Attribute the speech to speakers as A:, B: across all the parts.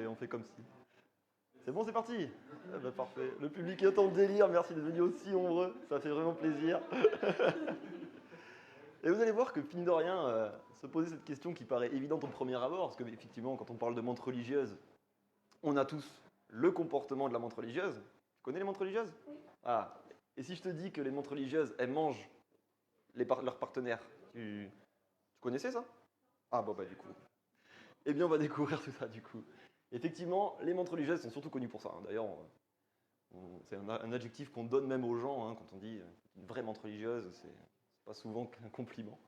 A: on fait comme si. C'est bon, c'est parti. Ah bah, parfait. Le public est autant de délire, merci d'être venu aussi nombreux, ça fait vraiment plaisir. Et vous allez voir que, fine de rien, se poser cette question qui paraît évidente au premier abord, parce que effectivement, quand on parle de montres religieuses, on a tous le comportement de la montre religieuse. Tu connais les montres religieuses? Ah. Et si je te dis que les montres religieuses, elles mangent leurs partenaires, tu connaissais ça? Ah bon bah du coup. Eh bien on va découvrir tout ça du coup. Effectivement, les montres religieuses sont surtout connues pour ça, hein. D'ailleurs, c'est un adjectif qu'on donne même aux gens, hein, quand on dit une vraie montre religieuse, c'est pas souvent qu'un compliment.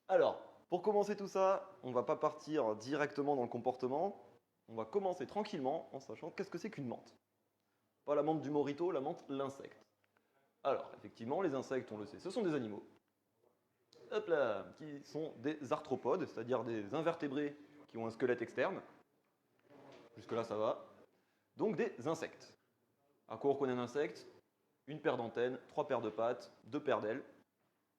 A: Alors, pour commencer tout ça, on va pas partir directement dans le comportement, on va commencer tranquillement en sachant qu'est-ce que c'est qu'une menthe. Pas la menthe du Morito, la menthe, l'insecte. Alors, effectivement, les insectes, on le sait, ce sont des animaux. Hop là, qui sont des arthropodes, c'est-à-dire des invertébrés qui ont un squelette externe. Jusque-là, ça va. Donc des insectes. À quoi on reconnaît un insecte? Une paire d'antennes, 3 paires de pattes, 2 paires d'ailes,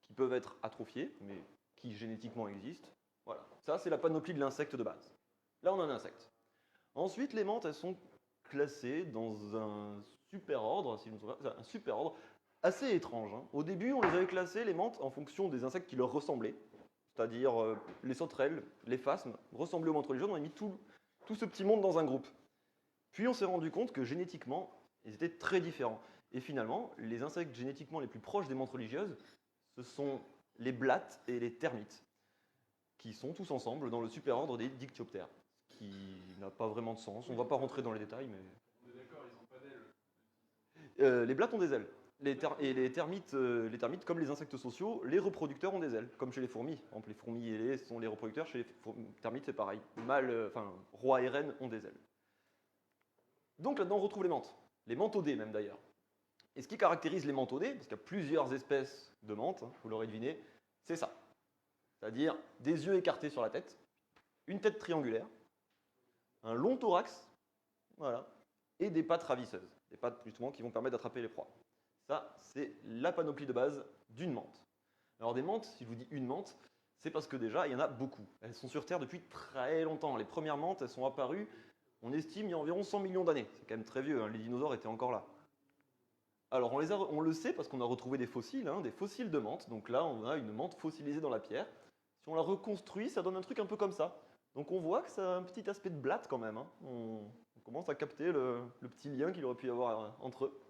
A: qui peuvent être atrophiées, mais qui génétiquement existent. Voilà, ça c'est la panoplie de l'insecte de base. Là, on a un insecte. Ensuite, les menthes, elles sont classées dans un superordre, si je me souviens, un superordre assez étrange, hein. Au début, on les avait classées, les menthes, en fonction des insectes qui leur ressemblaient, c'est-à-dire les sauterelles, les phasmes, ressemblaient aux menthes religieuses, on a mis tout ce petit monde dans un groupe. Puis on s'est rendu compte que génétiquement, ils étaient très différents. Et finalement, les insectes génétiquement les plus proches des menthes religieuses, ce sont les blattes et les termites, qui sont tous ensemble dans le superordre des dictyoptères, ce qui n'a pas vraiment de sens. On ne va pas rentrer dans les détails, mais...
B: On est d'accord, ils n'ont pas d'ailes.
A: Les blattes ont des ailes. Et les termites, comme les insectes sociaux, les reproducteurs ont des ailes, comme chez les fourmis. Par exemple, les fourmis ailées sont les reproducteurs, chez les termites c'est pareil. Roi et reine ont des ailes. Donc là-dedans, on retrouve les menthodées même d'ailleurs. Et ce qui caractérise les menthodées, parce qu'il y a plusieurs espèces de menthes, hein, vous l'aurez deviné, c'est ça. C'est-à-dire des yeux écartés sur la tête, une tête triangulaire, un long thorax, voilà, et des pattes ravisseuses. Des pattes justement qui vont permettre d'attraper les proies. Ça, c'est la panoplie de base d'une menthe. Alors des menthes, si je vous dis une menthe, c'est parce que déjà, il y en a beaucoup. Elles sont sur Terre depuis très longtemps. Les premières menthes, elles sont apparues, on estime, il y a environ 100 millions d'années. C'est quand même très vieux, hein, les dinosaures étaient encore là. Alors on le sait parce qu'on a retrouvé des fossiles, hein, des fossiles de menthes. Donc là, on a une menthe fossilisée dans la pierre. Si on la reconstruit, ça donne un truc un peu comme ça. Donc on voit que ça a un petit aspect de blatte quand même, hein. On commence à capter le petit lien qu'il aurait pu y avoir entre eux.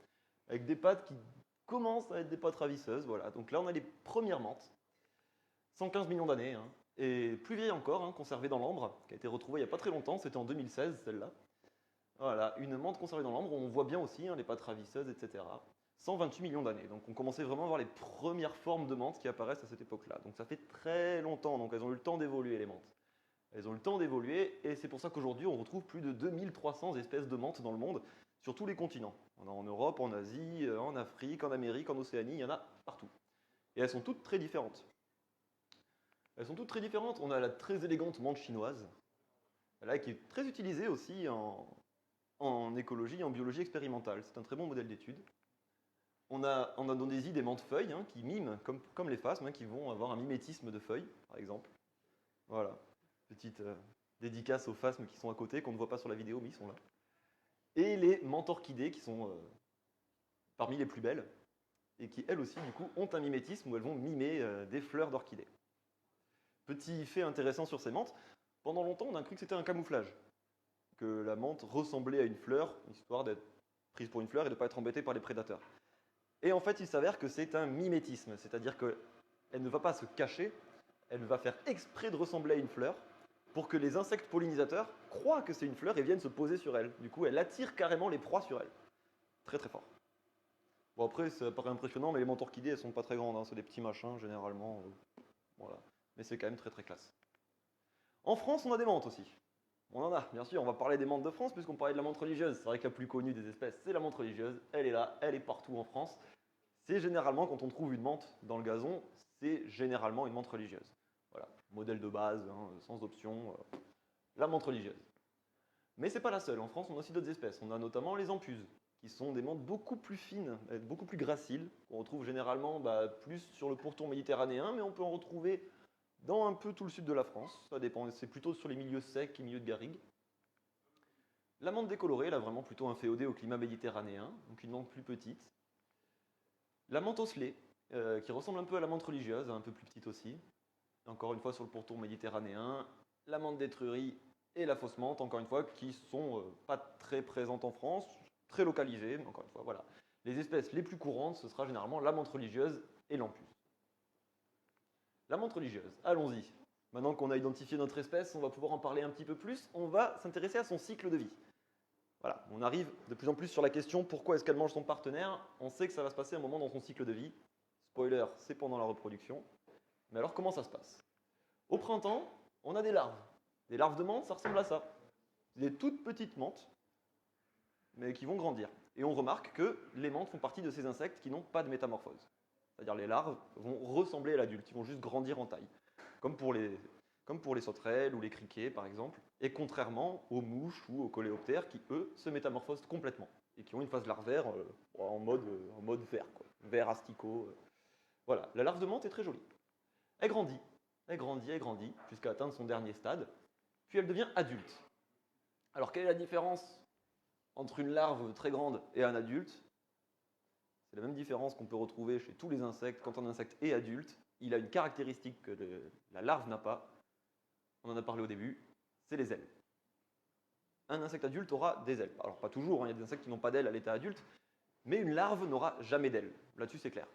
A: Avec des pattes qui commencent à être des pattes ravisseuses. Voilà. Donc là, on a les premières menthes. 115 millions d'années. Hein. Et plus vieille encore, hein, conservée dans l'ambre, qui a été retrouvée il n'y a pas très longtemps. C'était en 2016, celle-là. Voilà, une menthe conservée dans l'ambre. On voit bien aussi hein, les pattes ravisseuses, etc. 128 millions d'années. Donc on commençait vraiment à voir les premières formes de menthes qui apparaissent à cette époque-là. Donc ça fait très longtemps. Donc elles ont eu le temps d'évoluer, les menthes. Elles ont eu le temps d'évoluer et c'est pour ça qu'aujourd'hui on retrouve plus de 2300 espèces de menthes dans le monde, sur tous les continents. On en a en Europe, en Asie, en Afrique, en Amérique, en Océanie, il y en a partout. Et elles sont toutes très différentes. Elles sont toutes très différentes. On a la très élégante menthe chinoise, là, qui est très utilisée aussi en écologie et en biologie expérimentale. C'est un très bon modèle d'étude. On a en Indonésie des menthes feuilles hein, qui miment, comme les phasmes, hein, qui vont avoir un mimétisme de feuilles, par exemple. Voilà. Petite dédicace aux phasmes qui sont à côté, qu'on ne voit pas sur la vidéo, mais ils sont là. Et les menthes orchidées, qui sont parmi les plus belles, et qui, elles aussi, du coup, ont un mimétisme où elles vont mimer des fleurs d'orchidées. Petit fait intéressant sur ces menthes, pendant longtemps, on a cru que c'était un camouflage, que la menthe ressemblait à une fleur, histoire d'être prise pour une fleur et de ne pas être embêtée par les prédateurs. Et en fait, il s'avère que c'est un mimétisme, c'est-à-dire qu'elle ne va pas se cacher, elle va faire exprès de ressembler à une fleur, pour que les insectes pollinisateurs croient que c'est une fleur et viennent se poser sur elle. Du coup, elle attire carrément les proies sur elle. Très très fort. Bon après, ça paraît impressionnant, mais les menthes orchidées, elles sont pas très grandes, hein. C'est des petits machins, généralement. Voilà. Mais c'est quand même très très classe. En France, on a des menthes aussi. On en a, bien sûr, on va parler des menthes de France, puisqu'on parlait de la menthe religieuse. C'est vrai que la plus connue des espèces, c'est la menthe religieuse. Elle est là, elle est partout en France. C'est généralement, quand on trouve une menthe dans le gazon, c'est généralement une menthe religieuse. Voilà, modèle de base, hein, sans option, la menthe religieuse. Mais c'est pas la seule, en France on a aussi d'autres espèces. On a notamment les empuses, qui sont des menthes beaucoup plus fines, beaucoup plus graciles, qu'on retrouve généralement plus sur le pourtour méditerranéen, mais on peut en retrouver dans un peu tout le sud de la France. Ça dépend, c'est plutôt sur les milieux secs et milieux de garrigues. La menthe décolorée, elle a vraiment plutôt un féodé au climat méditerranéen, donc une menthe plus petite. La menthe osselée, qui ressemble un peu à la menthe religieuse, un peu plus petite aussi. Encore une fois sur le pourtour méditerranéen. La menthe d'étrurie et la fausse menthe, encore une fois, qui sont pas très présentes en France, très localisées, mais encore une fois, voilà. Les espèces les plus courantes, ce sera généralement la menthe religieuse et l'ampus. La menthe religieuse, allons-y. Maintenant qu'on a identifié notre espèce, on va pouvoir en parler un petit peu plus. On va s'intéresser à son cycle de vie. Voilà, on arrive de plus en plus sur la question pourquoi est-ce qu'elle mange son partenaire. On sait que ça va se passer un moment dans son cycle de vie. Spoiler, c'est pendant la reproduction. Mais alors comment ça se passe? Au printemps, on a des larves. Des larves de menthe, ça ressemble à ça. Des toutes petites menthes, mais qui vont grandir. Et on remarque que les menthes font partie de ces insectes qui n'ont pas de métamorphose. C'est-à-dire les larves vont ressembler à l'adulte, ils vont juste grandir en taille. Comme pour les sauterelles ou les criquets par exemple. Et contrairement aux mouches ou aux coléoptères qui, eux, se métamorphosent complètement. Et qui ont une phase larvaire en mode vert, quoi. Vert asticot. Voilà, la larve de menthe est très jolie. Elle grandit, jusqu'à atteindre son dernier stade, puis elle devient adulte. Alors quelle est la différence entre une larve très grande et un adulte? C'est la même différence qu'on peut retrouver chez tous les insectes. Quand un insecte est adulte, il a une caractéristique que la larve n'a pas. On en a parlé au début, c'est les ailes. Un insecte adulte aura des ailes. Alors pas toujours, il y a des insectes qui n'ont pas d'ailes à l'état adulte, mais une larve n'aura jamais d'ailes. Là-dessus c'est clair.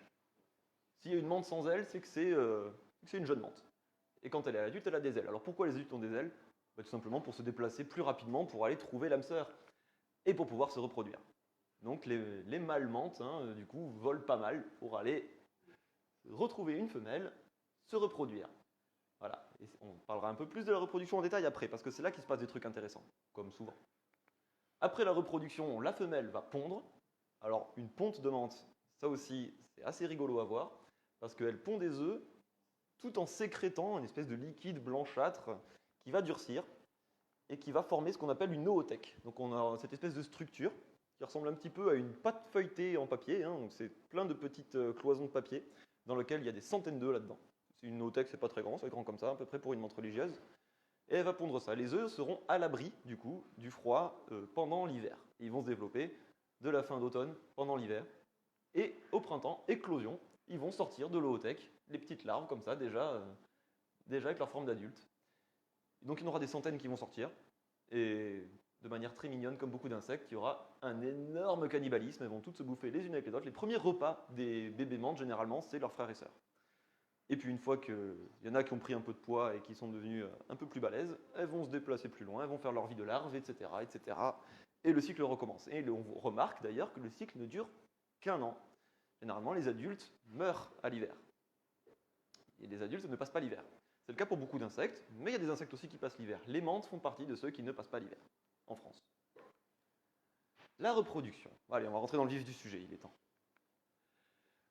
A: S'il y a une menthe sans ailes, c'est que c'est une jeune menthe. Et quand elle est adulte, elle a des ailes. Alors pourquoi les adultes ont des ailes? Tout simplement pour se déplacer plus rapidement, pour aller trouver l'âme sœur, et pour pouvoir se reproduire. Donc les mâles menthes, du coup, volent pas mal pour aller retrouver une femelle, se reproduire. Voilà. Et on parlera un peu plus de la reproduction en détail après, parce que c'est là qu'il se passe des trucs intéressants, comme souvent. Après la reproduction, la femelle va pondre. Alors une ponte de menthe, ça aussi, c'est assez rigolo à voir, parce qu'elle pond des œufs tout en sécrétant une espèce de liquide blanchâtre qui va durcir et qui va former ce qu'on appelle une oothèque. Donc on a cette espèce de structure qui ressemble un petit peu à une pâte feuilletée en papier. Donc c'est plein de petites cloisons de papier dans lesquelles il y a des centaines d'œufs là-dedans. C'est une oothèque, c'est pas très grand, c'est grand comme ça, à peu près pour une menthe religieuse. Et elle va pondre ça. Les œufs seront à l'abri du coup du froid pendant l'hiver. Ils vont se développer de la fin d'automne pendant l'hiver. Et au printemps, éclosion, ils vont sortir de l'oothèque, les petites larves comme ça, déjà avec leur forme d'adulte. Donc il y en aura des centaines qui vont sortir, et de manière très mignonne, comme beaucoup d'insectes, il y aura un énorme cannibalisme, elles vont toutes se bouffer les unes avec les autres. Les premiers repas des bébés menthes, généralement, c'est leurs frères et sœurs. Et puis une fois qu'il y en a qui ont pris un peu de poids et qui sont devenus un peu plus balèzes, elles vont se déplacer plus loin, elles vont faire leur vie de larves, etc., etc. Et le cycle recommence. Et on remarque d'ailleurs que le cycle ne dure qu'1 an. Généralement, les adultes meurent à l'hiver. Et les adultes ne passent pas l'hiver. C'est le cas pour beaucoup d'insectes, mais il y a des insectes aussi qui passent l'hiver. Les menthes font partie de ceux qui ne passent pas l'hiver, en France. La reproduction. Allez, on va rentrer dans le vif du sujet, il est temps.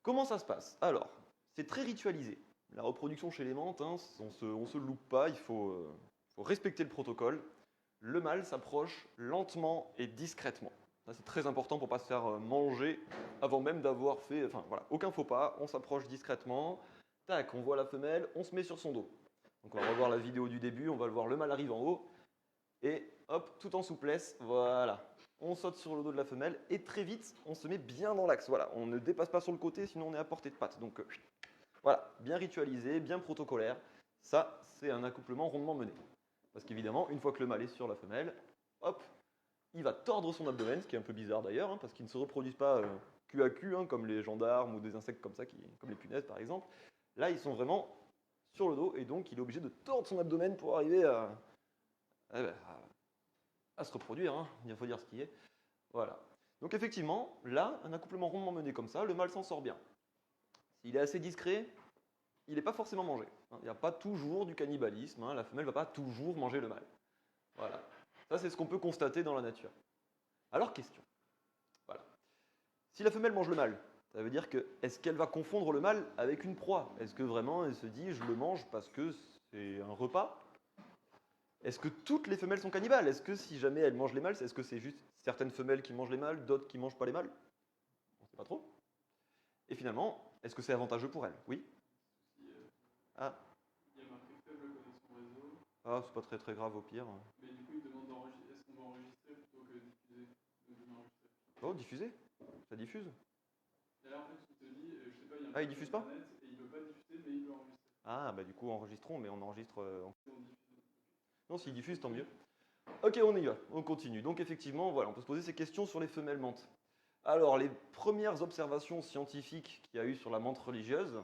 A: Comment ça se passe? Alors, c'est très ritualisé. La reproduction chez les menthes, on se loupe pas, il faut respecter le protocole. Le mâle s'approche lentement et discrètement. Ça, c'est très important pour ne pas se faire manger avant même d'avoir fait... Enfin, voilà, aucun faux pas, on s'approche discrètement. Tac, on voit la femelle, on se met sur son dos. Donc on va revoir la vidéo du début, on va le voir, le mâle arrive en haut. Et hop, tout en souplesse, voilà. On saute sur le dos de la femelle et très vite, on se met bien dans l'axe. Voilà, on ne dépasse pas sur le côté, sinon on est à portée de patte. Donc voilà, bien ritualisé, bien protocolaire. Ça, c'est un accouplement rondement mené. Parce qu'évidemment, une fois que le mâle est sur la femelle, hop, il va tordre son abdomen, ce qui est un peu bizarre d'ailleurs, parce qu'ils ne se reproduisent pas cul à cul, comme les gendarmes ou des insectes comme ça, comme les punaises par exemple. Là, ils sont vraiment sur le dos, et donc il est obligé de tordre son abdomen pour arriver à se reproduire, il faut dire ce qui est. Voilà. Donc effectivement, là, un accouplement rondement mené comme ça, le mâle s'en sort bien. S'il est assez discret, il n'est pas forcément mangé. Il n'y a pas toujours du cannibalisme, la femelle ne va pas toujours manger le mâle. Voilà. Ça, c'est ce qu'on peut constater dans la nature. Alors, question. Voilà. Si la femelle mange le mâle, ça veut dire que, est-ce qu'elle va confondre le mâle avec une proie? Est-ce que vraiment elle se dit, je le mange parce que c'est un repas? Est-ce que toutes les femelles sont cannibales? Est-ce que si jamais elles mangent les mâles, est-ce que c'est juste certaines femelles qui mangent les mâles, d'autres qui ne mangent pas les mâles? On ne sait pas trop. Et finalement, est-ce que c'est avantageux pour elles? Oui. Ah.
B: Il y a marqué faible connexion réseau.
A: Ah, c'est pas très très grave au pire.
B: Mais du coup, il demande d'enregistrer. Est-ce qu'on va enregistrer plutôt que
A: Oh, diffuser. Ça diffuse.
B: Et là, en fait, tu te dis, je sais pas, il y a un
A: Ah, il
B: truc
A: diffuse
B: sur
A: pas?
B: Internet et il veut pas diffuser, mais il veut enregistrer.
A: Ah, bah du coup, enregistrons, mais on enregistre.
B: Et on diffuse.
A: Non, s'il diffuse, tant mieux. Ok, on y va, on continue. Donc effectivement, voilà, on peut se poser ces questions sur les femelles menthes. Alors, les premières observations scientifiques qu'il y a eu sur la menthe religieuse,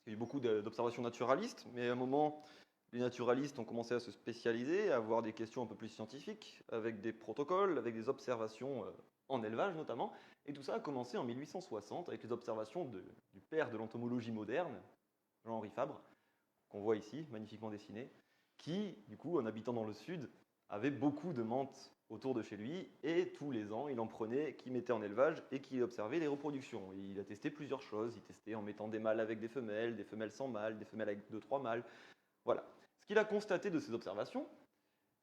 A: il y a eu beaucoup d'observations naturalistes, mais à un moment, les naturalistes ont commencé à se spécialiser, à avoir des questions un peu plus scientifiques, avec des protocoles, avec des observations en élevage notamment, et tout ça a commencé en 1860 avec les observations du père de l'entomologie moderne, Jean-Henri Fabre, qu'on voit ici, magnifiquement dessiné, qui, du coup, en habitant dans le sud, avait beaucoup de menthes autour de chez lui, et tous les ans, il en prenait, qui mettait en élevage et qui observait les reproductions. Et il a testé plusieurs choses, il testait en mettant des mâles avec des femelles sans mâles, des femelles avec 2-3 mâles, voilà. Ce qu'il a constaté de ces observations,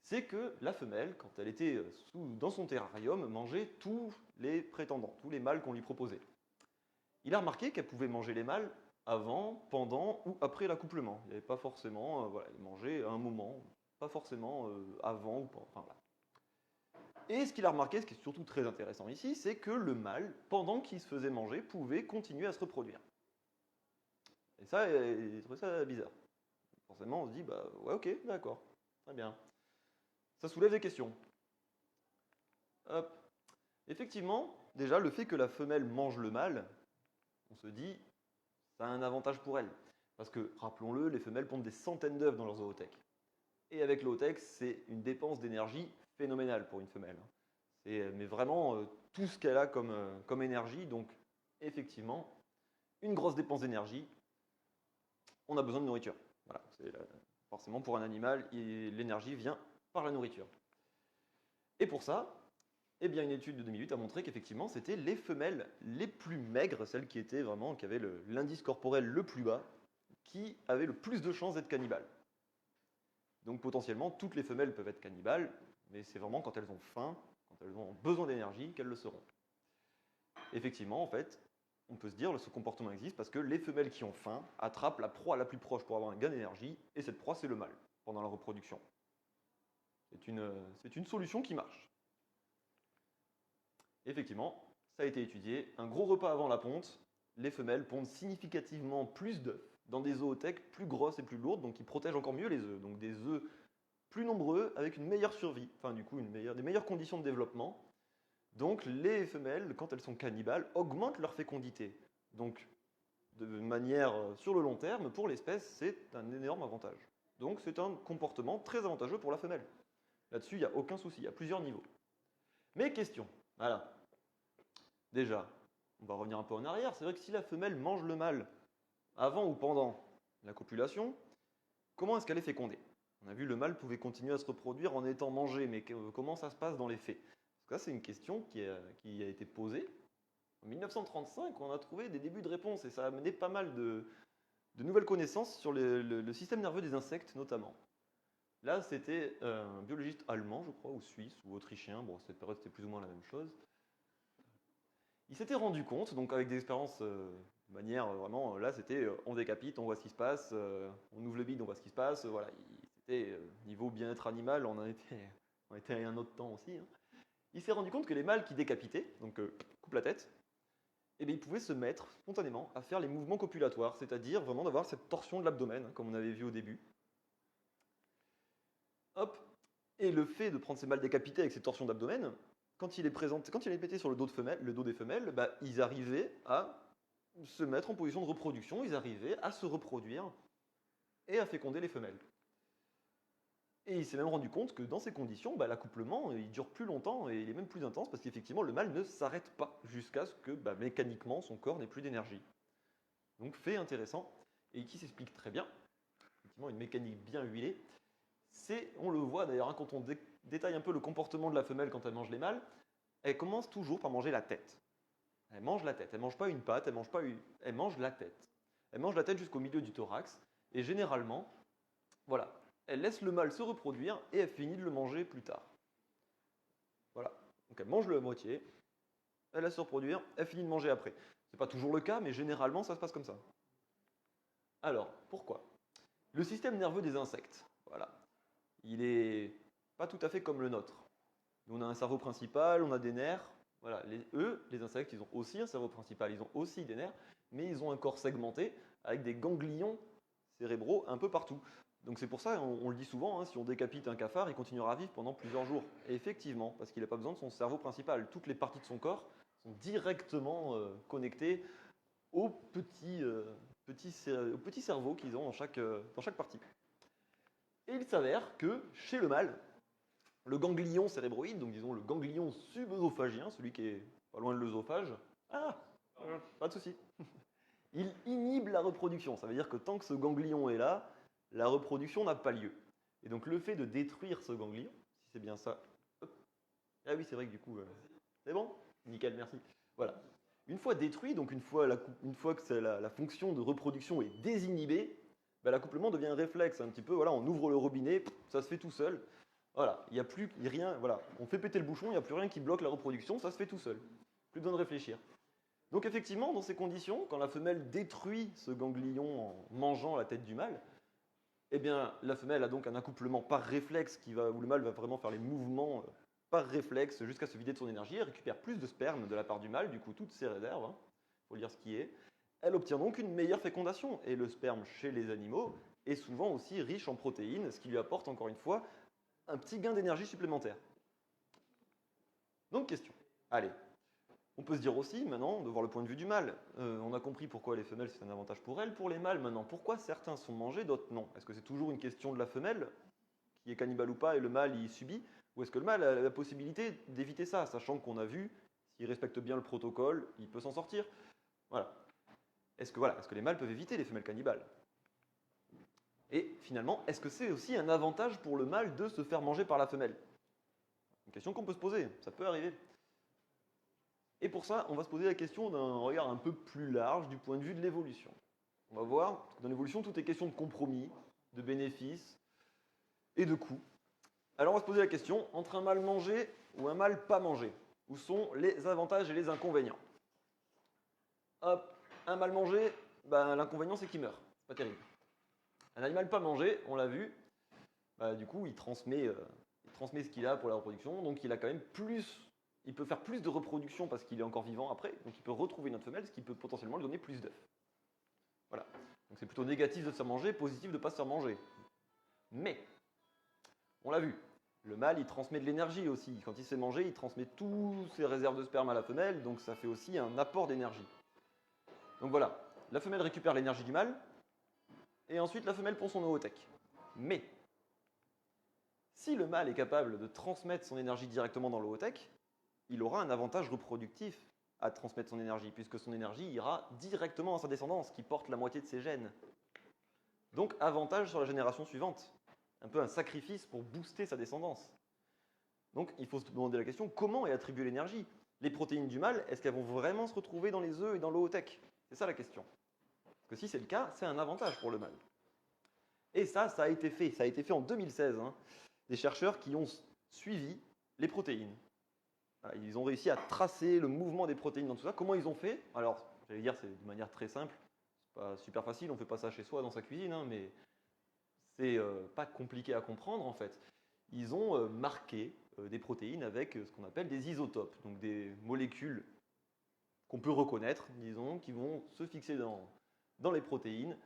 A: c'est que la femelle, quand elle était dans son terrarium, mangeait tous les prétendants, tous les mâles qu'on lui proposait. Il a remarqué qu'elle pouvait manger les mâles avant, pendant ou après l'accouplement. Il n'y avait pas forcément, voilà, il mangeait à un moment, pas forcément avant ou pas. Enfin, voilà. Et ce qu'il a remarqué, ce qui est surtout très intéressant ici, c'est que le mâle, pendant qu'il se faisait manger, pouvait continuer à se reproduire. Et ça, il trouvait ça bizarre. Forcément, on se dit, bah ouais, ok, d'accord, très bien. Ça soulève des questions. Hop. Effectivement, déjà, le fait que la femelle mange le mâle, on se dit, ça a un avantage pour elle. Parce que, rappelons-le, les femelles pondent des centaines d'œufs dans leur zoothèque. Et avec l'ootech, c'est une dépense d'énergie phénoménale pour une femelle. Mais vraiment tout ce qu'elle a comme énergie. Donc, effectivement, une grosse dépense d'énergie, on a besoin de nourriture. Voilà, forcément, pour un animal, l'énergie vient par la nourriture. Et pour ça, eh bien, une étude de 2008 a montré qu'effectivement, c'était les femelles les plus maigres, celles qui avaient l'indice corporel le plus bas, qui avaient le plus de chances d'être cannibales. Donc potentiellement, toutes les femelles peuvent être cannibales, mais c'est vraiment quand elles ont faim, quand elles ont besoin d'énergie, qu'elles le seront. Effectivement, en fait, on peut se dire que ce comportement existe parce que les femelles qui ont faim attrapent la proie la plus proche pour avoir un gain d'énergie, et cette proie, c'est le mâle, pendant la reproduction. C'est une solution qui marche. Effectivement, ça a été étudié. Un gros repas avant la ponte, les femelles pondent significativement plus d'œufs dans des zoothèques plus grosses et plus lourdes, donc qui protègent encore mieux les œufs. Donc des œufs plus nombreux avec une meilleure survie, enfin du coup des meilleures conditions de développement. Donc les femelles, quand elles sont cannibales, augmentent leur fécondité. Donc de manière sur le long terme, pour l'espèce, c'est un énorme avantage. Donc c'est un comportement très avantageux pour la femelle. Là-dessus, il n'y a aucun souci, il y a plusieurs niveaux. Mais question, voilà. Déjà, on va revenir un peu en arrière. C'est vrai que si la femelle mange le mâle avant ou pendant la copulation, comment est-ce qu'elle est fécondée? On a vu le mâle pouvait continuer à se reproduire en étant mangé, mais comment ça se passe dans les faits? Parce que ça, c'est une question qui a été posée. En 1935, on a trouvé des débuts de réponse et ça a amené pas mal de nouvelles connaissances sur le système nerveux des insectes notamment. Là, c'était un biologiste allemand, je crois, ou suisse, ou autrichien. Bon, cette période, c'était plus ou moins la même chose. Il s'était rendu compte, donc avec des expériences de manière vraiment, là c'était on décapite, on voit ce qui se passe, on ouvre le bide, on voit ce qui se passe, voilà. C'était niveau bien-être animal, on était à un autre temps aussi. Hein. Il s'est rendu compte que les mâles qui décapitaient, donc coupent la tête, eh bien, ils pouvaient se mettre spontanément à faire les mouvements copulatoires, c'est-à-dire vraiment d'avoir cette torsion de l'abdomen, hein, comme on avait vu au début. Hop. Et le fait de prendre ces mâles décapités avec ces torsions d'abdomen, quand il est pété sur le dos des femelles, bah, ils arrivaient à se mettre en position de reproduction, ils arrivaient à se reproduire et à féconder les femelles. Et il s'est même rendu compte que dans ces conditions, bah, l'accouplement il dure plus longtemps et il est même plus intense parce qu'effectivement le mâle ne s'arrête pas jusqu'à ce que bah, mécaniquement son corps n'ait plus d'énergie. Donc fait intéressant et qui s'explique très bien, effectivement une mécanique bien huilée. On le voit d'ailleurs hein, quand on détaille un peu le comportement de la femelle quand elle mange les mâles, elle commence toujours par manger la tête. Elle mange la tête, elle mange pas une patte, elle mange la tête. Elle mange la tête jusqu'au milieu du thorax et généralement, voilà, elle laisse le mâle se reproduire et elle finit de le manger plus tard. Voilà, donc elle mange la moitié, elle laisse se reproduire, elle finit de manger après. C'est pas toujours le cas, mais généralement ça se passe comme ça. Alors, pourquoi? Le système nerveux des insectes, voilà. Il est pas tout à fait comme le nôtre. Nous, on a un cerveau principal, on a des nerfs, Voilà, eux, les insectes, ils ont aussi un cerveau principal, ils ont aussi des nerfs, mais ils ont un corps segmenté avec des ganglions cérébraux un peu partout. Donc c'est pour ça, on le dit souvent, hein, si on décapite un cafard, il continuera à vivre pendant plusieurs jours. Et effectivement, parce qu'il n'a pas besoin de son cerveau principal. Toutes les parties de son corps sont directement connectées aux petits cerveaux qu'ils ont dans chaque partie. Et il s'avère que chez le mâle, le ganglion cérébroïde, donc disons le ganglion subœsophagien, celui qui est pas loin de l'œsophage, pas de souci, il inhibe la reproduction. Ça veut dire que tant que ce ganglion est là, la reproduction n'a pas lieu. Et donc le fait de détruire ce ganglion, si c'est bien ça, hop. Ah oui c'est vrai que du coup, c'est bon. Nickel, merci. Voilà. Une fois détruit, donc une fois que la fonction de reproduction est désinhibée, bah, l'accouplement devient un réflexe un petit peu. Voilà, on ouvre le robinet, ça se fait tout seul. Voilà, il n'y a plus rien. Voilà, on fait péter le bouchon, il n'y a plus rien qui bloque la reproduction, ça se fait tout seul. Plus besoin de réfléchir. Donc effectivement, dans ces conditions, quand la femelle détruit ce ganglion en mangeant la tête du mâle, eh bien la femelle a donc un accouplement par réflexe où le mâle va vraiment faire les mouvements par réflexe jusqu'à se vider de son énergie. Elle récupère plus de sperme de la part du mâle, du coup toutes ses réserves, faut lire ce qui est. Elle obtient donc une meilleure fécondation. Et le sperme chez les animaux est souvent aussi riche en protéines, ce qui lui apporte encore une fois un petit gain d'énergie supplémentaire. Donc question. Allez, on peut se dire aussi maintenant, de voir le point de vue du mâle. On a compris pourquoi les femelles c'est un avantage pour elles. Pour les mâles maintenant, pourquoi certains sont mangés, d'autres non? Est-ce que c'est toujours une question de la femelle, qui est cannibale ou pas, et le mâle y subit? Ou est-ce que le mâle a la possibilité d'éviter ça, sachant qu'on a vu, s'il respecte bien le protocole, il peut s'en sortir? Voilà. Est-ce que les mâles peuvent éviter les femelles cannibales? Et finalement, est-ce que c'est aussi un avantage pour le mâle de se faire manger par la femelle? Une question qu'on peut se poser, ça peut arriver. Et pour ça, on va se poser la question d'un regard un peu plus large du point de vue de l'évolution. On va voir que dans l'évolution, tout est question de compromis, de bénéfices et de coûts. Alors on va se poser la question, entre un mâle mangé ou un mâle pas mangé, où sont les avantages et les inconvénients? Hop, un mâle mangé, l'inconvénient c'est qu'il meurt, c'est pas terrible. Un animal pas mangé, on l'a vu, du coup il transmet ce qu'il a pour la reproduction, donc il a quand même il peut faire plus de reproduction parce qu'il est encore vivant après, donc il peut retrouver une autre femelle, ce qui peut potentiellement lui donner plus d'œufs. Voilà, donc c'est plutôt négatif de se faire manger, positif de ne pas se faire manger. Mais, on l'a vu, le mâle il transmet de l'énergie aussi, quand il se fait manger, il transmet toutes ses réserves de sperme à la femelle, donc ça fait aussi un apport d'énergie. Donc voilà, la femelle récupère l'énergie du mâle, et ensuite la femelle pond son ootech. Mais, si le mâle est capable de transmettre son énergie directement dans l'ootech, il aura un avantage reproductif à transmettre son énergie, puisque son énergie ira directement à sa descendance, qui porte la moitié de ses gènes. Donc avantage sur la génération suivante. Un peu un sacrifice pour booster sa descendance. Donc il faut se demander la question, comment est attribuée l'énergie? Les protéines du mâle, est-ce qu'elles vont vraiment se retrouver dans les œufs et dans l'ootech? C'est ça la question. Parce que si c'est le cas, c'est un avantage pour le mâle. Et ça a été fait. Ça a été fait en 2016. Des chercheurs qui ont suivi les protéines. Voilà, ils ont réussi à tracer le mouvement des protéines dans tout ça. Comment ils ont fait? Alors, j'allais dire, c'est de manière très simple. C'est pas super facile, on ne fait pas ça chez soi dans sa cuisine, mais c'est pas compliqué à comprendre en fait. Ils ont marqué des protéines avec ce qu'on appelle des isotopes, donc des molécules qu'on peut reconnaître, disons, qui vont se fixer dans les protéines,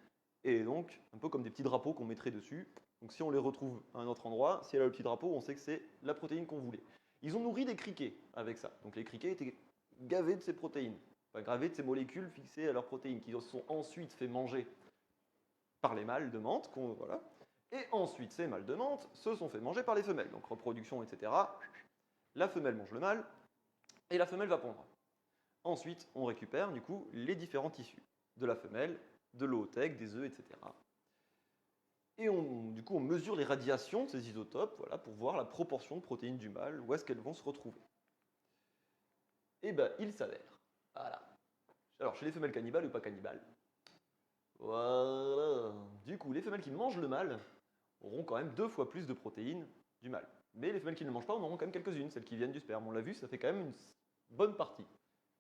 A: et donc un peu comme des petits drapeaux qu'on mettrait dessus. Donc si on les retrouve à un autre endroit, si elle a le petit drapeau, on sait que c'est la protéine qu'on voulait. Ils ont nourri des criquets avec ça. Donc les criquets étaient gavés de ces protéines, enfin gravés de ces molécules fixées à leurs protéines, qui se sont ensuite fait manger par les mâles de menthe, voilà. Et ensuite, ces mâles de menthe se sont fait manger par les femelles. Donc reproduction, etc. La femelle mange le mâle, et la femelle va pondre. Ensuite, on récupère du coup les différents tissus de la femelle, de l'ootech, des œufs, etc. Et du coup, on mesure les radiations de ces isotopes, voilà, pour voir la proportion de protéines du mâle, où est-ce qu'elles vont se retrouver. Et il s'avère, voilà. Alors, chez les femelles cannibales ou pas cannibales, voilà. Du coup, les femelles qui mangent le mâle auront quand même 2 fois plus de protéines du mâle. Mais les femelles qui ne le mangent pas en auront quand même quelques-unes, celles qui viennent du sperme. On l'a vu, ça fait quand même une bonne partie.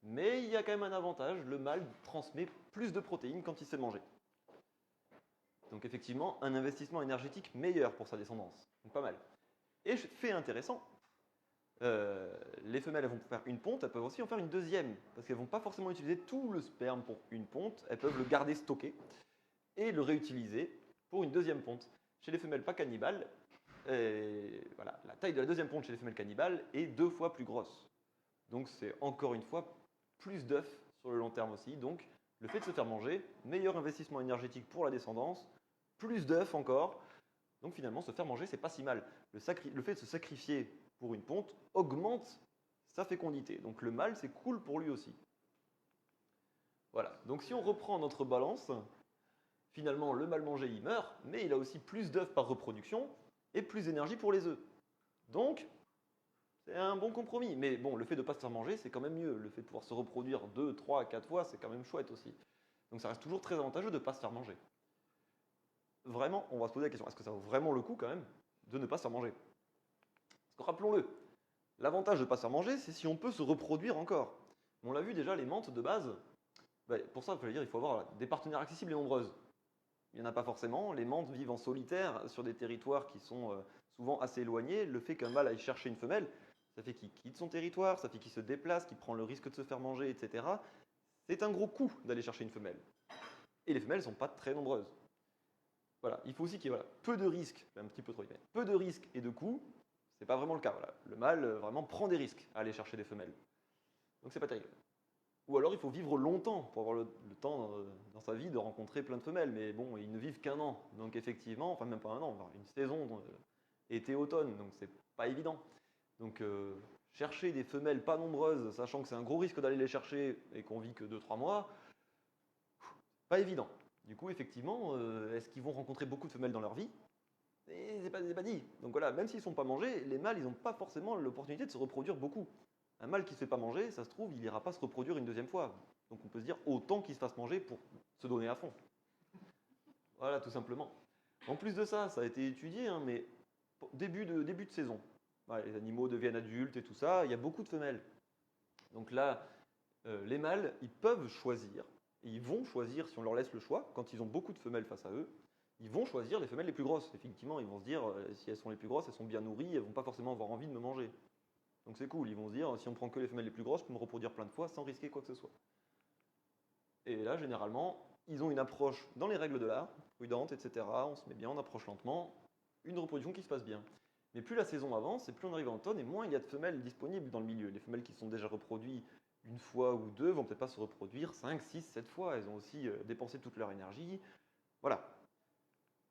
A: Mais il y a quand même un avantage, le mâle transmet plus de protéines quand il se fait manger. Donc effectivement, un investissement énergétique meilleur pour sa descendance. Donc pas mal. Et fait intéressant, les femelles elles vont faire une ponte, elles peuvent aussi en faire une deuxième, parce qu'elles ne vont pas forcément utiliser tout le sperme pour une ponte, elles peuvent le garder stocké et le réutiliser pour une deuxième ponte. Chez les femelles pas cannibales, voilà, la taille de la deuxième ponte chez les femelles cannibales est 2 fois plus grosse. Donc c'est encore une fois plus d'œufs sur le long terme aussi. Donc le fait de se faire manger, meilleur investissement énergétique pour la descendance, plus d'œufs encore. Donc finalement se faire manger c'est pas si mal. Le fait de se sacrifier pour une ponte augmente sa fécondité. Donc le mâle c'est cool pour lui aussi. Voilà, donc si on reprend notre balance, finalement le mâle mangé il meurt, mais il a aussi plus d'œufs par reproduction et plus d'énergie pour les œufs. Donc c'est un bon compromis. Mais bon, le fait de ne pas se faire manger, c'est quand même mieux. Le fait de pouvoir se reproduire 2, 3, 4 fois, c'est quand même chouette aussi. Donc ça reste toujours très avantageux de ne pas se faire manger. Vraiment, on va se poser la question, est-ce que ça vaut vraiment le coup quand même de ne pas se faire manger? Parce que rappelons-le, l'avantage de ne pas se faire manger, c'est si on peut se reproduire encore. On l'a vu déjà, les mantes de base, pour ça, il faut avoir des partenaires accessibles et nombreuses. Il n'y en a pas forcément. Les mantes vivent en solitaire sur des territoires qui sont souvent assez éloignés. Le fait qu'un mâle aille chercher une femelle, ça fait qu'il quitte son territoire, ça fait qu'il se déplace, qu'il prend le risque de se faire manger, etc. C'est un gros coût d'aller chercher une femelle. Et les femelles ne sont pas très nombreuses. Voilà, il faut aussi qu'il y ait peu de risques, un petit peu trop, peu de risques et de coûts, c'est pas vraiment le cas. Voilà. Le mâle vraiment prend des risques à aller chercher des femelles. Donc c'est pas terrible. Ou alors il faut vivre longtemps pour avoir le temps dans sa vie de rencontrer plein de femelles. Mais bon, ils ne vivent qu'un an. Donc effectivement, enfin même pas un an, une saison, été-automne, donc c'est pas évident. Donc chercher des femelles pas nombreuses, sachant que c'est un gros risque d'aller les chercher et qu'on vit que 2-3 mois, pas évident. Du coup, effectivement, est-ce qu'ils vont rencontrer beaucoup de femelles dans leur vie? Et c'est pas dit. Donc voilà, même s'ils ne sont pas mangés, les mâles, ils n'ont pas forcément l'opportunité de se reproduire beaucoup. Un mâle qui ne se fait pas manger, ça se trouve, il n'ira pas se reproduire une deuxième fois. Donc on peut se dire autant qu'il se fasse manger pour se donner à fond. Voilà, tout simplement. En plus de ça, ça a été étudié, hein, mais début de saison, voilà, les animaux deviennent adultes et tout ça, il y a beaucoup de femelles. Donc là, les mâles, ils peuvent choisir, et ils vont choisir, si on leur laisse le choix, quand ils ont beaucoup de femelles face à eux, ils vont choisir les femelles les plus grosses. Effectivement, ils vont se dire, si elles sont les plus grosses, elles sont bien nourries, elles vont pas forcément avoir envie de me manger. Donc c'est cool, ils vont se dire, si on prend que les femelles les plus grosses, je peux me reproduire plein de fois sans risquer quoi que ce soit. Et là, généralement, ils ont une approche dans les règles de l'art, prudente, etc. On se met bien, on approche lentement, une reproduction qui se passe bien. Mais plus la saison avance, et plus on arrive en automne, et moins il y a de femelles disponibles dans le milieu. Les femelles qui sont déjà reproduites une fois ou deux vont peut-être pas se reproduire 5, 6, 7 fois. Elles ont aussi dépensé toute leur énergie. Voilà.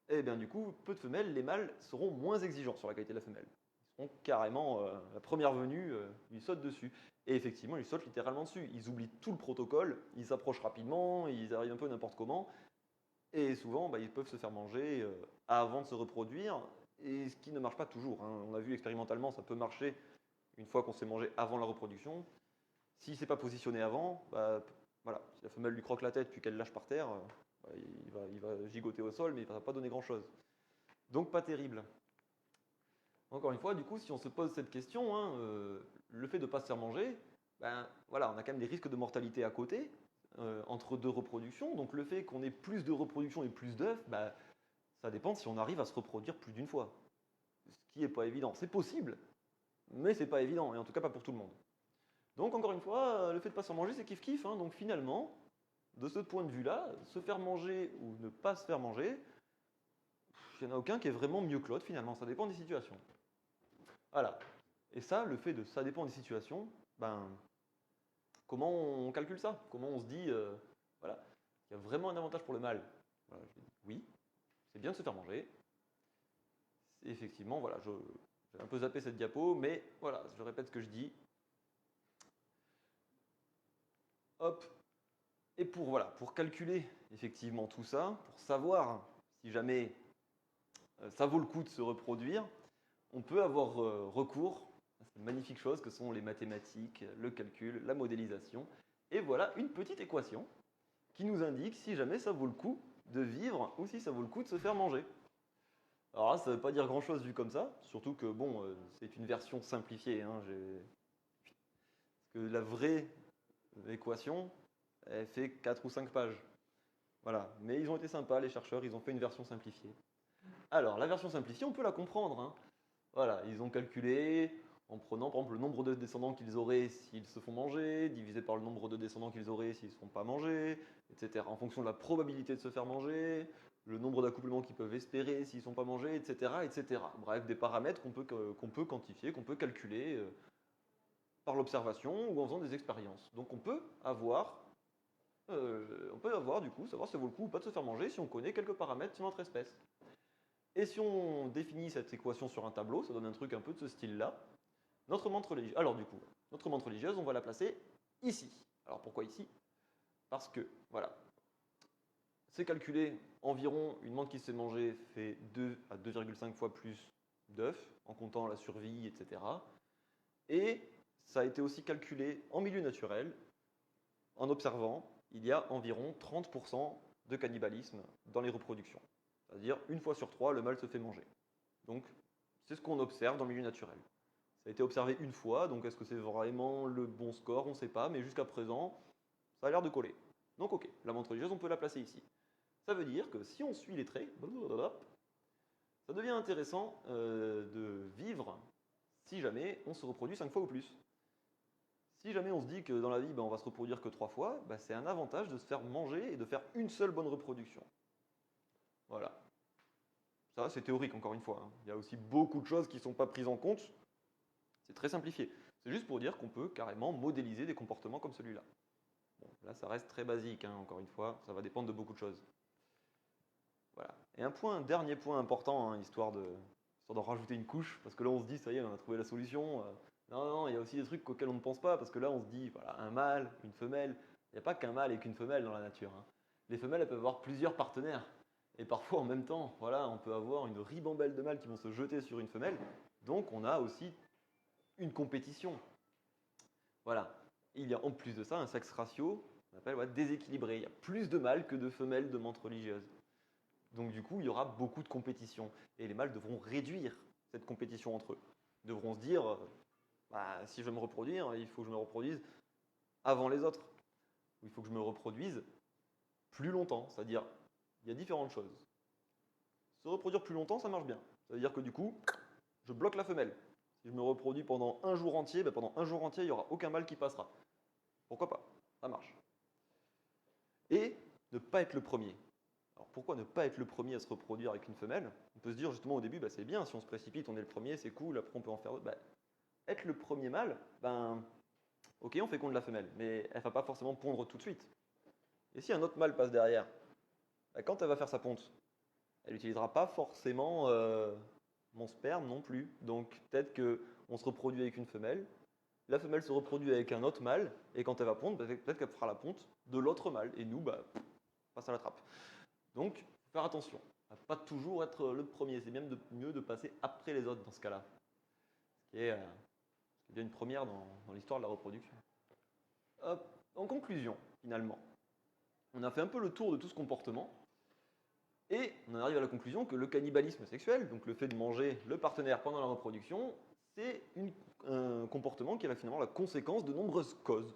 A: Et bien du coup, peu de femelles, les mâles seront moins exigeants sur la qualité de la femelle. Ils seront carrément, la première venue, ils sautent dessus. Et effectivement, ils sautent littéralement dessus. Ils oublient tout le protocole, ils s'approchent rapidement, ils arrivent un peu n'importe comment. Et souvent, ils peuvent se faire manger avant de se reproduire, et ce qui ne marche pas toujours. Hein. On a vu expérimentalement, ça peut marcher une fois qu'on s'est mangé avant la reproduction. Si c'est pas positionné avant, voilà, si la femelle lui croque la tête puis qu'elle lâche par terre, il va gigoter au sol, mais il ne va pas donner grand-chose. Donc pas terrible. Encore une fois, du coup, si on se pose cette question, hein, le fait de ne pas se faire manger, voilà, on a quand même des risques de mortalité à côté, entre deux reproductions. Donc le fait qu'on ait plus de reproduction et plus d'œufs, ça dépend si on arrive à se reproduire plus d'une fois. Ce qui n'est pas évident. C'est possible, mais c'est pas évident, et en tout cas pas pour tout le monde. Donc encore une fois, le fait de ne pas se faire manger, c'est kiff-kiff. Hein. Donc finalement, de ce point de vue-là, se faire manger ou ne pas se faire manger, il n'y en a aucun qui est vraiment mieux que l'autre finalement, ça dépend des situations. Voilà. Et ça, le fait de ça dépend des situations, comment on calcule ça? Comment on se dit, voilà, il y a vraiment un avantage pour le mâle? Voilà, oui, c'est bien de se faire manger. Et effectivement, voilà, j'ai un peu zappé cette diapo, mais voilà, je répète ce que je dis. Hop. Et pour calculer effectivement tout ça, pour savoir si jamais ça vaut le coup de se reproduire, on peut avoir recours à ces magnifiques choses que sont les mathématiques, le calcul, la modélisation. Et voilà une petite équation qui nous indique si jamais ça vaut le coup de vivre ou si ça vaut le coup de se faire manger. Alors là, ça ne veut pas dire grand-chose vu comme ça, surtout que bon, c'est une version simplifiée. Hein, parce que la vraie équation, elle fait 4 ou 5 pages. Voilà. Mais ils ont été sympas, les chercheurs, ils ont fait une version simplifiée. Alors, la version simplifiée, on peut la comprendre. Hein. Voilà, ils ont calculé, en prenant par exemple le nombre de descendants qu'ils auraient s'ils se font manger, divisé par le nombre de descendants qu'ils auraient s'ils ne se font pas manger, etc. En fonction de la probabilité de se faire manger, le nombre d'accouplements qu'ils peuvent espérer s'ils ne sont pas mangés, etc., etc. Bref, des paramètres qu'on peut quantifier, qu'on peut calculer par l'observation ou en faisant des expériences. Donc on peut avoir du coup, savoir si ça vaut le coup ou pas de se faire manger si on connaît quelques paramètres sur notre espèce. Et si on définit cette équation sur un tableau, ça donne un truc un peu de ce style-là. Notre menthe religieuse. Alors du coup, notre menthe religieuse, on va la placer ici. Alors pourquoi ici? Parce que, voilà, c'est calculé environ, une menthe qui se fait manger fait 2 à 2,5 fois plus d'œufs, en comptant la survie, etc. Et ça a été aussi calculé en milieu naturel, en observant, il y a environ 30% de cannibalisme dans les reproductions. C'est-à-dire, une fois sur 3, le mâle se fait manger. Donc, c'est ce qu'on observe dans le milieu naturel. Ça a été observé une fois, donc est-ce que c'est vraiment le bon score? On ne sait pas, mais jusqu'à présent, ça a l'air de coller. Donc ok, la menthe religieuse, on peut la placer ici. Ça veut dire que si on suit les traits, ça devient intéressant de vivre si jamais on se reproduit 5 fois ou plus. Si jamais on se dit que dans la vie, on va se reproduire que 3 fois, c'est un avantage de se faire manger et de faire une seule bonne reproduction. Voilà. Ça, c'est théorique, encore une fois. Il y a aussi beaucoup de choses qui ne sont pas prises en compte. C'est très simplifié. C'est juste pour dire qu'on peut carrément modéliser des comportements comme celui-là. Bon, là, ça reste très basique, encore une fois. Ça va dépendre de beaucoup de choses. Voilà. Et dernier point important, histoire d'en rajouter une couche, parce que là, on se dit, ça y est, on a trouvé la solution. Non, il y a aussi des trucs auxquels on ne pense pas, parce que là, on se dit, voilà, un mâle, une femelle. Il n'y a pas qu'un mâle et qu'une femelle dans la nature. Les femelles, elles peuvent avoir plusieurs partenaires. Et parfois, en même temps, voilà, on peut avoir une ribambelle de mâles qui vont se jeter sur une femelle. Donc, on a aussi une compétition. Voilà. Il y a en plus de ça un sexe ratio, on appelle déséquilibré. Il y a plus de mâles que de femelles de menthe religieuse. Donc du coup, il y aura beaucoup de compétition. Et les mâles devront réduire cette compétition entre eux. Ils devront se dire, si je veux me reproduire, il faut que je me reproduise avant les autres. Il faut que je me reproduise plus longtemps. C'est-à-dire, il y a différentes choses. Se reproduire plus longtemps, ça marche bien. Ça veut dire que du coup, je bloque la femelle. Si je me reproduis pendant un jour entier, il n'y aura aucun mâle qui passera. Pourquoi pas? Ça marche. Et ne pas être le premier. Alors pourquoi ne pas être le premier à se reproduire avec une femelle? On peut se dire justement au début, c'est bien, si on se précipite, on est le premier, c'est cool, après on peut en faire d'autres. Être le premier mâle, ok, on féconde la femelle, mais elle ne va pas forcément pondre tout de suite. Et si un autre mâle passe derrière, quand elle va faire sa ponte, elle n'utilisera pas forcément mon sperme non plus. Donc peut-être qu'on se reproduit avec une femelle, la femelle se reproduit avec un autre mâle, et quand elle va pondre, peut-être qu'elle fera la ponte de l'autre mâle, et nous, passe à la trappe. Donc, faut faire attention à ne pas toujours être le premier. C'est même mieux de passer après les autres dans ce cas-là. Ce qui est bien une première dans l'histoire de la reproduction. En conclusion, finalement, on a fait un peu le tour de tout ce comportement. Et on en arrive à la conclusion que le cannibalisme sexuel, donc le fait de manger le partenaire pendant la reproduction, c'est un comportement qui est finalement la conséquence de nombreuses causes.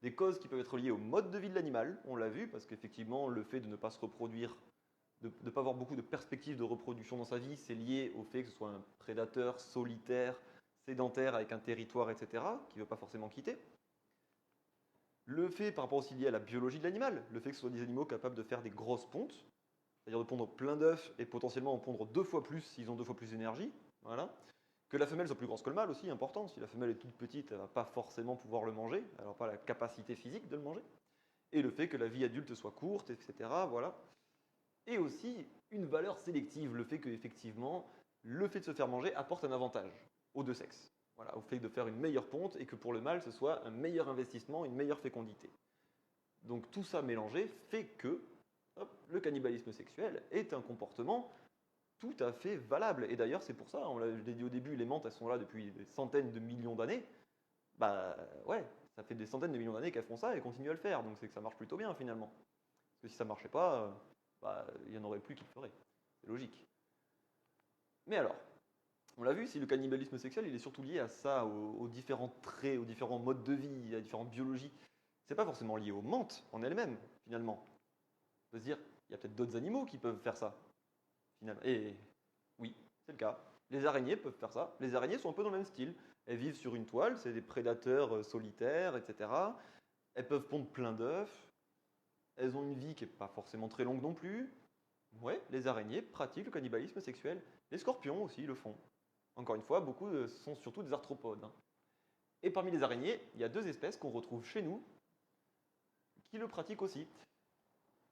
A: Des causes qui peuvent être liées au mode de vie de l'animal, on l'a vu, parce qu'effectivement, le fait de ne pas se reproduire, de ne pas avoir beaucoup de perspectives de reproduction dans sa vie, c'est lié au fait que ce soit un prédateur solitaire, sédentaire, avec un territoire, etc., qui ne veut pas forcément quitter. Le fait, par rapport aussi lié à la biologie de l'animal, le fait que ce soit des animaux capables de faire des grosses pontes, c'est-à-dire de pondre plein d'œufs et potentiellement en pondre 2 fois plus s'ils ont 2 fois plus d'énergie. Voilà. Que la femelle soit plus grosse que le mâle aussi, important. Si la femelle est toute petite, elle ne va pas forcément pouvoir le manger, elle n'aura pas la capacité physique de le manger. Et le fait que la vie adulte soit courte, etc. Voilà. Et aussi une valeur sélective, le fait qu'effectivement, le fait de se faire manger apporte un avantage aux deux sexes. Voilà, au fait de faire une meilleure ponte et que pour le mâle, ce soit un meilleur investissement, une meilleure fécondité. Donc tout ça mélangé fait que le cannibalisme sexuel est un comportement tout à fait valable. Et d'ailleurs, c'est pour ça, on l'a dit au début, les menthes, elles sont là depuis des centaines de millions d'années. Ça fait des centaines de millions d'années qu'elles font ça et continuent à le faire. Donc c'est que ça marche plutôt bien finalement. Parce que si ça ne marchait pas, il n'y en aurait plus qui le feraient. C'est logique. Mais alors, on l'a vu, si le cannibalisme sexuel, il est surtout lié à ça, aux différents traits, aux différents modes de vie, à la différentes biologies. C'est pas forcément lié aux menthes en elles-mêmes, finalement. On peut se dire, il y a peut-être d'autres animaux qui peuvent faire ça, finalement. Et oui, c'est le cas. Les araignées peuvent faire ça. Les araignées sont un peu dans le même style. Elles vivent sur une toile, c'est des prédateurs solitaires, etc. Elles peuvent pondre plein d'œufs. Elles ont une vie qui n'est pas forcément très longue non plus. Ouais, les araignées pratiquent le cannibalisme sexuel. Les scorpions aussi le font. Encore une fois, beaucoup sont surtout des arthropodes, hein. Et parmi les araignées, il y a 2 espèces qu'on retrouve chez nous qui le pratiquent aussi.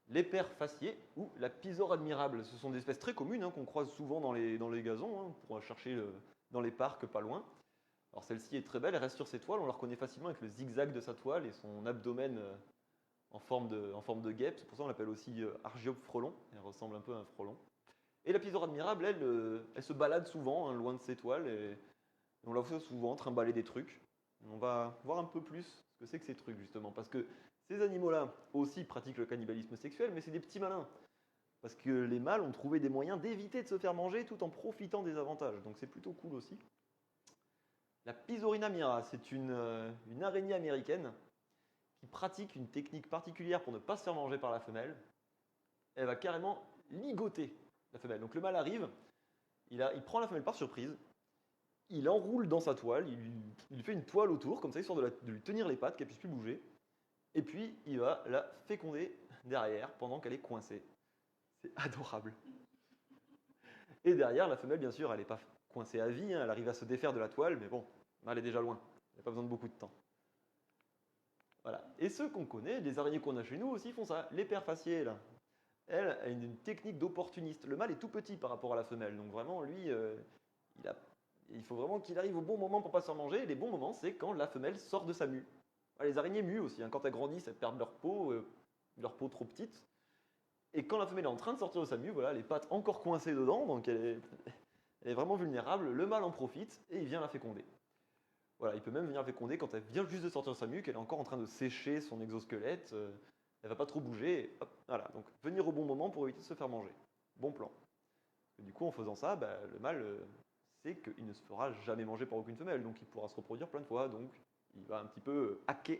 A: L'éper facié ou la pisore admirable. Ce sont des espèces très communes, hein, qu'on croise souvent dans les gazons, hein, pour chercher dans les parcs pas loin. Alors celle-ci est très belle, elle reste sur ses toiles, on la reconnaît facilement avec le zigzag de sa toile et son abdomen en forme de guêpe. C'est pour ça qu'on l'appelle aussi Argiope frelon, elle ressemble un peu à un frelon. Et la pisore admirable, elle se balade souvent, hein, loin de ses toiles, et on la voit souvent trimballer des trucs. On va voir un peu plus ce que c'est que ces trucs, justement, parce que ces animaux-là aussi pratiquent le cannibalisme sexuel, mais c'est des petits malins. Parce que les mâles ont trouvé des moyens d'éviter de se faire manger tout en profitant des avantages. Donc c'est plutôt cool aussi. La Pisorina mira, c'est une araignée américaine qui pratique une technique particulière pour ne pas se faire manger par la femelle. Elle va carrément ligoter la femelle. Donc le mâle arrive, il prend la femelle par surprise, il enroule dans sa toile, il fait une toile autour, comme ça, histoire de lui tenir les pattes, qu'elle ne puisse plus bouger. Et puis, il va la féconder derrière pendant qu'elle est coincée. C'est adorable. Et derrière, la femelle, bien sûr, elle n'est pas coincée à vie, hein, elle arrive à se défaire de la toile, mais bon, elle est déjà loin. Il n'y a pas besoin de beaucoup de temps. Voilà. Et ceux qu'on connaît, les araignées qu'on a chez nous aussi font ça. L'éper facié, là, elle a une technique d'opportuniste. Le mâle est tout petit par rapport à la femelle, donc vraiment, lui, il faut vraiment qu'il arrive au bon moment pour ne pas se faire manger. Et les bons moments, c'est quand la femelle sort de sa mue. Les araignées muent aussi, hein, quand elles grandissent, elles perdent leur peau trop petite. Et quand la femelle est en train de sortir de sa mue, voilà, les pattes encore coincées dedans, donc elle est vraiment vulnérable. Le mâle en profite et il vient la féconder. Voilà, il peut même venir la féconder quand elle vient juste de sortir de sa mue, qu'elle est encore en train de sécher son exosquelette. Elle va pas trop bouger. Et hop, voilà, donc venir au bon moment pour éviter de se faire manger. Bon plan. Et du coup, en faisant ça, le mâle sait qu'il ne se fera jamais manger par aucune femelle, donc il pourra se reproduire plein de fois. Donc il va un petit peu hacker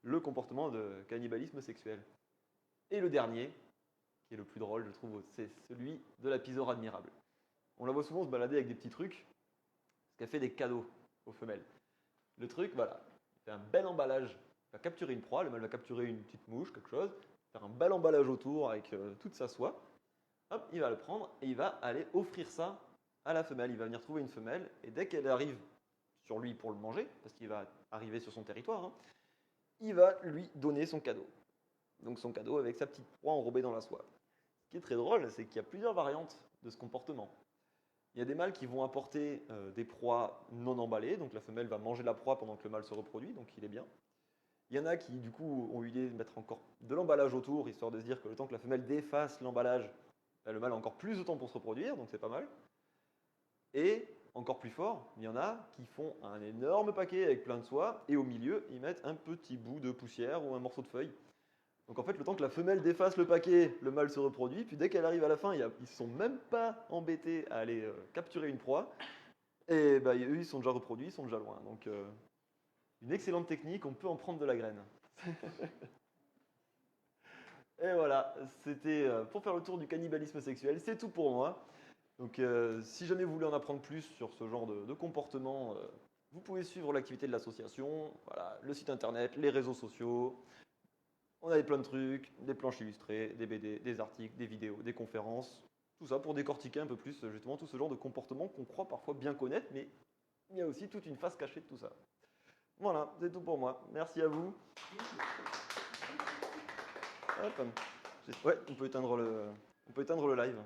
A: le comportement de cannibalisme sexuel. Et le dernier, qui est le plus drôle, je trouve, c'est celui de la pisore admirable. On la voit souvent se balader avec des petits trucs, parce qu'elle fait des cadeaux aux femelles. Le truc, voilà, il fait un bel emballage, il va capturer une proie, le mâle va capturer une petite mouche, quelque chose, faire un bel emballage autour avec toute sa soie. Hop, il va le prendre et il va aller offrir ça à la femelle. Il va venir trouver une femelle et dès qu'elle arrive sur lui pour le manger, parce qu'il va arriver sur son territoire, hein, il va lui donner son cadeau. Donc son cadeau avec sa petite proie enrobée dans la soie. Ce qui est très drôle, c'est qu'il y a plusieurs variantes de ce comportement. Il y a des mâles qui vont apporter des proies non emballées, donc la femelle va manger la proie pendant que le mâle se reproduit, donc il est bien. Il y en a qui, du coup, ont eu l'idée de mettre encore de l'emballage autour, histoire de se dire que le temps que la femelle défasse l'emballage, le mâle a encore plus de temps pour se reproduire, donc c'est pas mal. Et, encore plus fort, il y en a qui font un énorme paquet avec plein de soie, et au milieu, ils mettent un petit bout de poussière ou un morceau de feuille. Donc en fait, le temps que la femelle défasse le paquet, le mâle se reproduit, puis dès qu'elle arrive à la fin, ils ne sont même pas embêtés à aller capturer une proie, et eux, ils sont déjà reproduits, ils sont déjà loin. Donc une excellente technique, on peut en prendre de la graine. Et voilà, c'était pour faire le tour du cannibalisme sexuel, c'est tout pour moi. Donc si jamais vous voulez en apprendre plus sur ce genre de comportement, vous pouvez suivre l'activité de l'association, voilà, le site internet, les réseaux sociaux. On avait plein de trucs, des planches illustrées, des BD, des articles, des vidéos, des conférences, tout ça pour décortiquer un peu plus justement tout ce genre de comportement qu'on croit parfois bien connaître, mais il y a aussi toute une face cachée de tout ça. Voilà, c'est tout pour moi. Merci à vous. Hop. Ouais, on peut éteindre le live.